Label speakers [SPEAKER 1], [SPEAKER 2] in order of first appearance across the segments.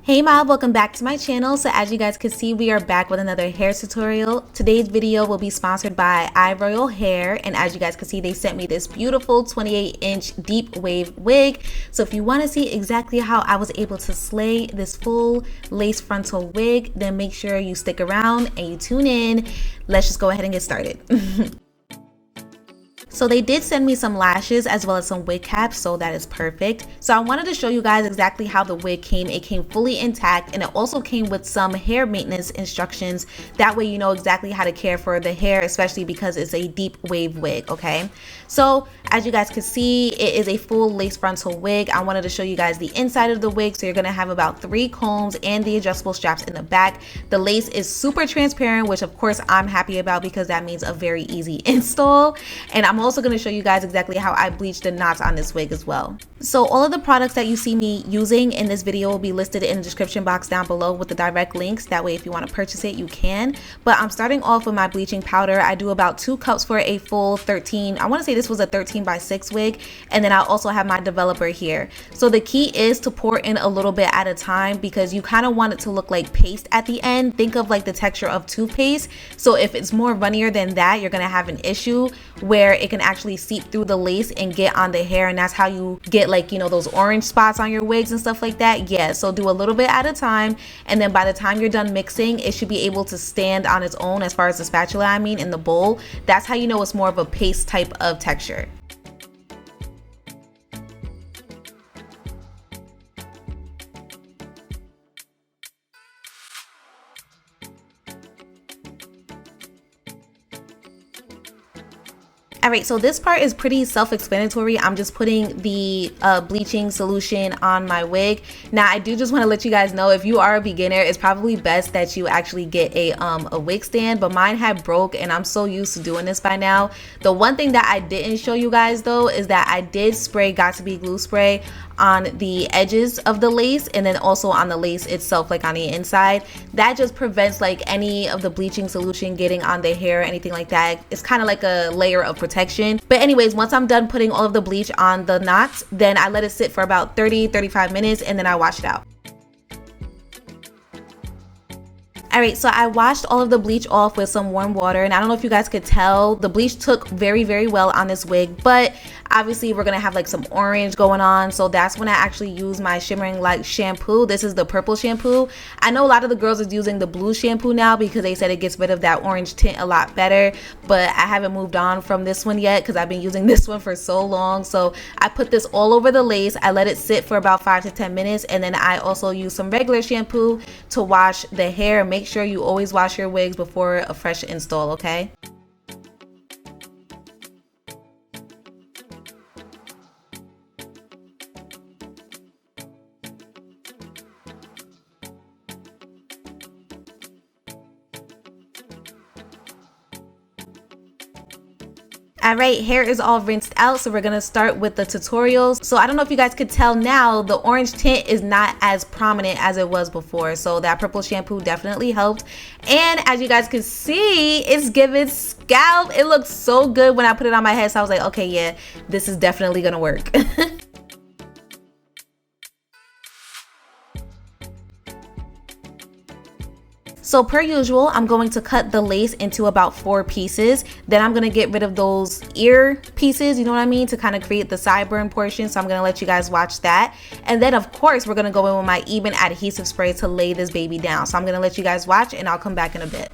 [SPEAKER 1] Hey mob, welcome back to my channel. So as you guys can see, we are back with another hair tutorial. Today's video will be sponsored by IRoyalhair, and as you guys can see, they sent me this beautiful 28-inch deep wave wig. So if you want to see exactly how I was able to slay this full lace frontal wig, then make sure you stick around and you tune in. Let's just go ahead and get started. So they did send me some lashes as well as some wig caps, so that is perfect. So I wanted to show you guys exactly how the wig came. It came fully intact, and it also came with some hair maintenance instructions. That way you know exactly how to care for the hair, especially because it's a deep wave wig, okay? So as you guys can see, it is a full lace frontal wig. I wanted to show you guys the inside of the wig. So you're gonna have about 3 combs and the adjustable straps in the back. The lace is super transparent, which of course I'm happy about because that means a very easy install. And I'm also going to show you guys exactly how I bleached the knots on this wig as well. So all of the products that you see me using in this video will be listed in the description box down below with the direct links. That way if you want to purchase it, you can. But I'm starting off with my bleaching powder. I do about 2 cups for a full 13, I want to say this was a 13x6 wig. And then I also have my developer here. So the key is to pour in a little bit at a time because you kind of want it to look like paste at the end. Think of like the texture of toothpaste. So if it's more runnier than that, you're going to have an issue where it can actually seep through the lace and get on the hair, and that's how you get, like, you know, those orange spots on your wigs and stuff like that. Yeah, so do a little bit at a time, and then by the time you're done mixing, it should be able to stand on its own as far as the spatula, I mean, in the bowl. That's how you know it's more of a paste type of texture. Alright, so this part is pretty self-explanatory. I'm just putting the bleaching solution on my wig. Now, I do just want to let you guys know, if you are a beginner, it's probably best that you actually get a wig stand, but mine had broke and I'm so used to doing this by now. The one thing that I didn't show you guys though is that I did spray Got2b glue spray on the edges of the lace and then also on the lace itself, like on the inside. That just prevents like any of the bleaching solution getting on the hair or anything like that. It's kind of like a layer of protection. But anyways, once I'm done putting all of the bleach on the knots, then I let it sit for about 30-35 minutes and then I wash it out. Alright, so I washed all of the bleach off with some warm water, and I don't know if you guys could tell, the bleach took very well on this wig, but obviously we're gonna have like some orange going on, so that's when I actually use my shimmering light shampoo. This is the purple shampoo. I know a lot of the girls is using the blue shampoo now because they said it gets rid of that orange tint a lot better, but I haven't moved on from this one yet because I've been using this one for so long. So I put this all over the lace, I let it sit for about 5 to 10 minutes, and then I also use some regular shampoo to wash the hair. Make sure you always wash your wigs before a fresh install, okay? Alright, hair is all rinsed out, so we're gonna start with the tutorials. So I don't know if you guys could tell now, the orange tint is not as prominent as it was before, so that purple shampoo definitely helped. And as you guys can see, it's giving scalp. It looks so good when I put it on my head, so I was like, okay, yeah, this is definitely gonna work. So per usual, I'm going to cut the lace into about 4 pieces. Then I'm going to get rid of those ear pieces, you know what I mean, to kind of create the sideburn portion. So I'm going to let you guys watch that. And then of course, we're going to go in with my EBIN adhesive spray to lay this baby down. So I'm going to let you guys watch and I'll come back in a bit.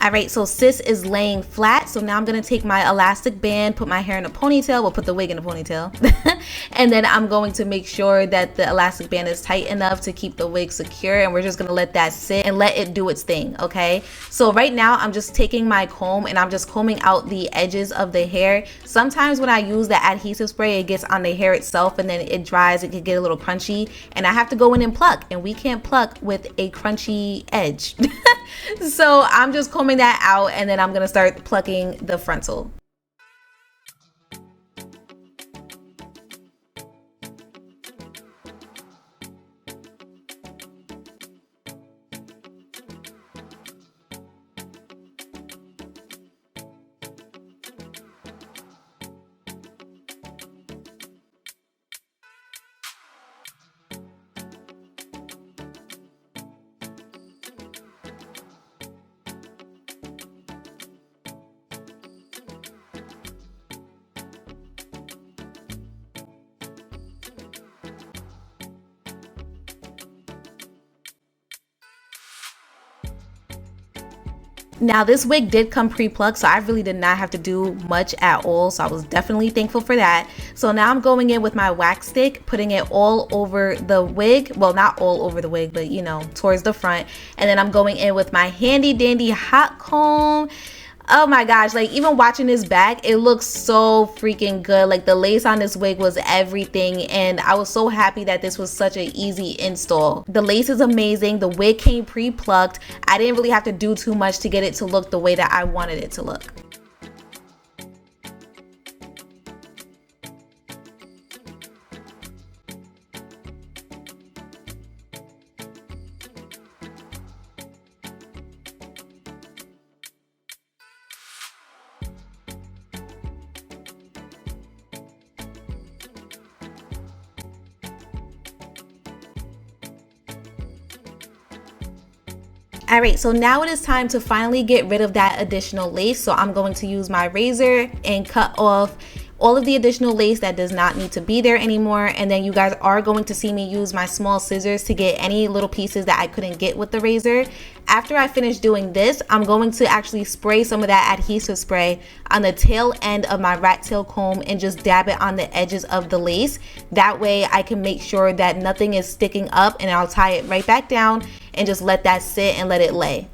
[SPEAKER 1] Alright, so sis is laying flat, so now I'm going to take my elastic band, put my hair in a ponytail, we'll put the wig in a ponytail, and then I'm going to make sure that the elastic band is tight enough to keep the wig secure, and we're just going to let that sit and let it do its thing, okay? So right now, I'm just taking my comb and I'm just combing out the edges of the hair. Sometimes when I use the adhesive spray, it gets on the hair itself and then it dries, it can get a little crunchy, and I have to go in and pluck, and we can't pluck with a crunchy edge. So I'm just combing that out, and then I'm gonna start plucking the frontal. Now this wig did come pre-plucked, so I really did not have to do much at all, so I was definitely thankful for that. So now I'm going in with my wax stick, putting it all over the wig, well, not all over the wig, but you know, towards the front, and then I'm going in with my handy dandy hot comb. Oh my gosh, like even watching this back, it looks so freaking good. Like the lace on this wig was everything, and I was so happy that this was such an easy install. The lace is amazing. The wig came pre-plucked. I didn't really have to do too much to get it to look the way that I wanted it to look. Alright, so now it is time to finally get rid of that additional lace. So I'm going to use my razor and cut off all of the additional lace that does not need to be there anymore. And then you guys are going to see me use my small scissors to get any little pieces that I couldn't get with the razor. After I finish doing this, I'm going to actually spray some of that adhesive spray on the tail end of my rat tail comb and just dab it on the edges of the lace. That way I can make sure that nothing is sticking up, and I'll tie it right back down and just let that sit and let it lay.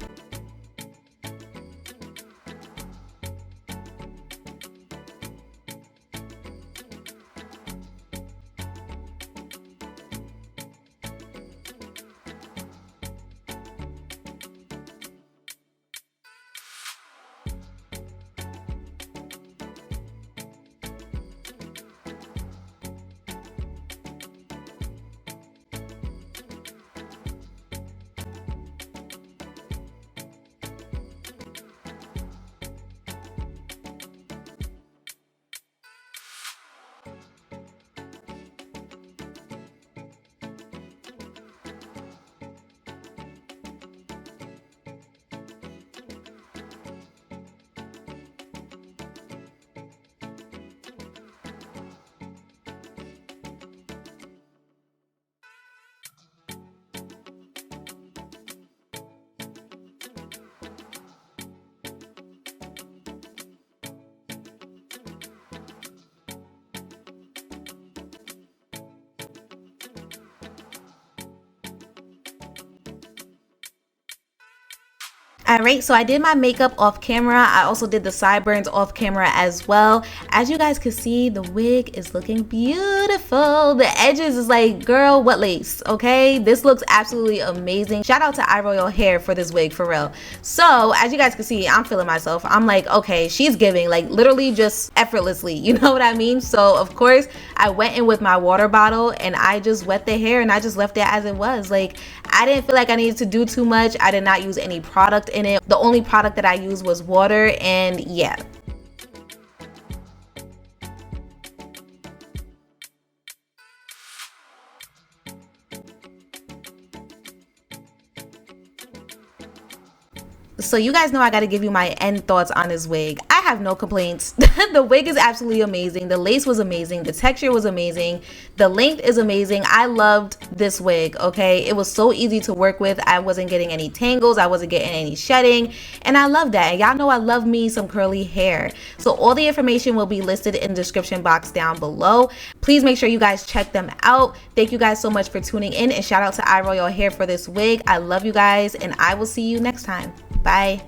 [SPEAKER 1] Alright, so I did my makeup off camera. I also did the sideburns off camera as well. As you guys can see, the wig is looking beautiful. The edges is like, girl, what lace, okay? This looks absolutely amazing. Shout out to IRoyalhair for this wig, for real. So, as you guys can see, I'm feeling myself. I'm like, okay, she's giving, like literally just effortlessly, you know what I mean? So, of course, I went in with my water bottle and I just wet the hair and I just left it as it was. Like, I didn't feel like I needed to do too much. I did not use any product in it. The only product that I used was water, and yeah. So you guys know I got to give you my end thoughts on this wig. I have no complaints. The wig is absolutely amazing. The lace was amazing. The texture was amazing. The length is amazing. I loved this wig, okay? It was so easy to work with. I wasn't getting any tangles. I wasn't getting any shedding. And I love that. And y'all know I love me some curly hair. So all the information will be listed in the description box down below. Please make sure you guys check them out. Thank you guys so much for tuning in, and shout out to iRoyalhair for this wig. I love you guys, and I will see you next time. Bye.